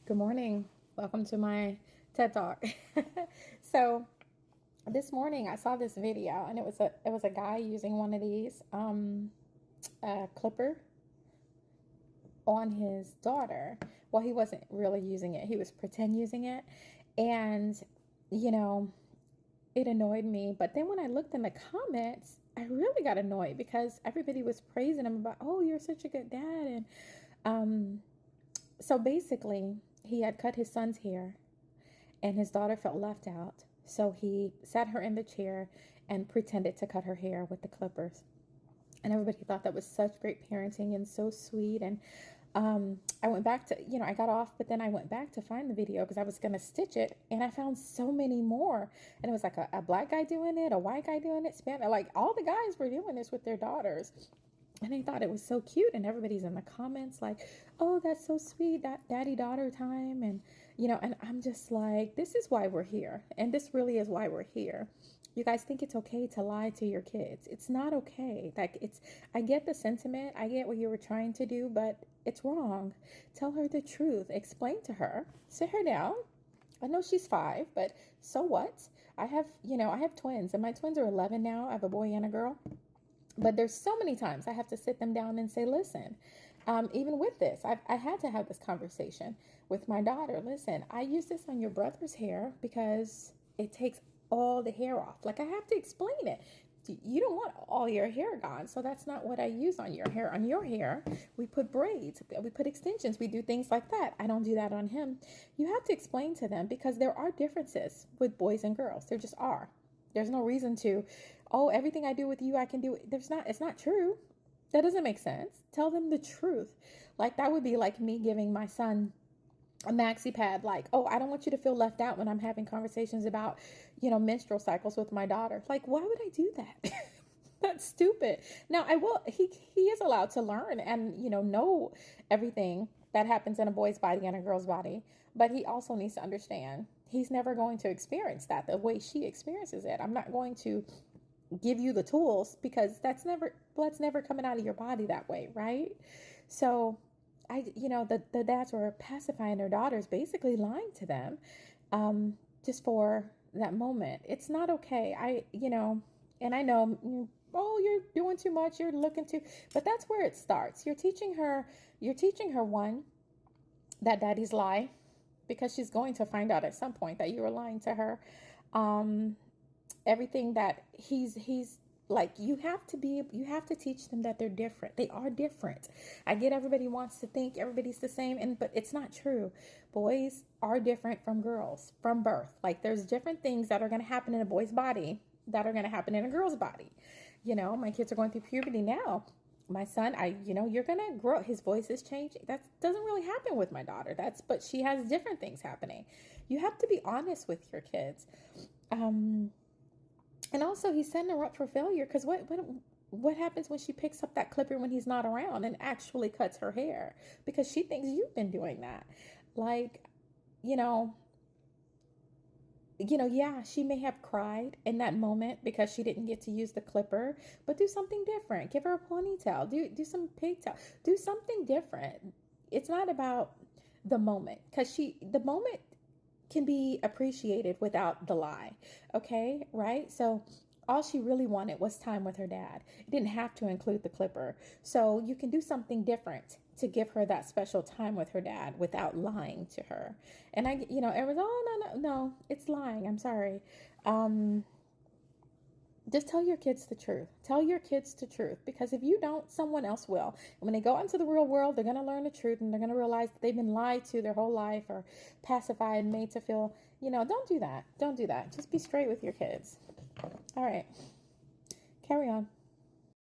Good morning. Welcome to my TED Talk. So this morning I saw this video and it was a guy using one of these clipper on his daughter. Well, he wasn't really using it. He was pretend using it. And you know, it annoyed me. But then when I looked in the comments, I really got annoyed because everybody was praising him about, "Oh, you're such a good dad." And so basically, he had cut his son's hair and his daughter felt left out. So he sat her in the chair and pretended to cut her hair with the clippers. And everybody thought that was such great parenting and so sweet. And I went back to, I got off, but then I went back to find the video because I was going to stitch it. And I found so many more. And it was like a black guy doing it, a white guy doing it, Spanish. Like all the guys were doing this with their daughters. And I thought it was so cute, and everybody's in the comments like, "Oh, that's so sweet, that daddy-daughter time." And and I'm just like, this is why we're here, and this really is why we're here. You guys think it's okay to lie to your kids? It's not okay. Like I get the sentiment, I get what you were trying to do, but it's wrong. Tell her the truth. Explain to her. Sit her down. I know she's 5, but so what? I have twins, and my twins are 11 now. I have a boy and a girl. But there's so many times I have to sit them down and say, listen, even with this, I had to have this conversation with my daughter. Listen, I use this on your brother's hair because it takes all the hair off. Like I have to explain it. You don't want all your hair gone. So that's not what I use on your hair. On your hair, we put braids, we put extensions, we do things like that. I don't do that on him. You have to explain to them because there are differences with boys and girls. There just are. There's no reason to, oh, everything I do with you, I can do it. It's not true. That doesn't make sense. Tell them the truth. Like that would be like me giving my son a maxi pad, like, oh, I don't want you to feel left out when I'm having conversations about, menstrual cycles with my daughter. Like, why would I do that? That's stupid. Now I will, he is allowed to learn and, know everything that happens in a boy's body and a girl's body, but he also needs to understand he's never going to experience that the way she experiences it. I'm not going to give you the tools because blood's never coming out of your body that way, right? So the dads were pacifying their daughters, basically lying to them, just for that moment. It's not okay. And I know, oh, you're doing too much, you're looking too, but that's where it starts. You're teaching her one, that daddies lie, because she's going to find out at some point that you were lying to her. Everything that he's like, you have to teach them that they're different. They are different. I get everybody wants to think everybody's the same, but it's not true. Boys are different from girls from birth. Like there's different things that are going to happen in a boy's body that are going to happen in a girl's body. My kids are going through puberty now. My son, you're going to grow. His voice is changing. That doesn't really happen with my daughter. But she has different things happening. You have to be honest with your kids. And also, he's setting her up for failure because what happens when she picks up that clipper when he's not around and actually cuts her hair because she thinks you've been doing that? Like, yeah, she may have cried in that moment because she didn't get to use the clipper, but do something different. Give her a ponytail. Do some pigtail. Do something different. It's not about the moment because the moment can be appreciated without the lie. Okay, right? So all she really wanted was time with her dad. It didn't have to include the clipper. So you can do something different to give her that special time with her dad without lying to her. And everyone's, oh, no, it's lying. I'm sorry. Just tell your kids the truth. Tell your kids the truth, because if you don't, someone else will. And when they go into the real world, they're going to learn the truth, and they're going to realize that they've been lied to their whole life or pacified and made to feel, don't do that. Don't do that. Just be straight with your kids. All right. Carry on.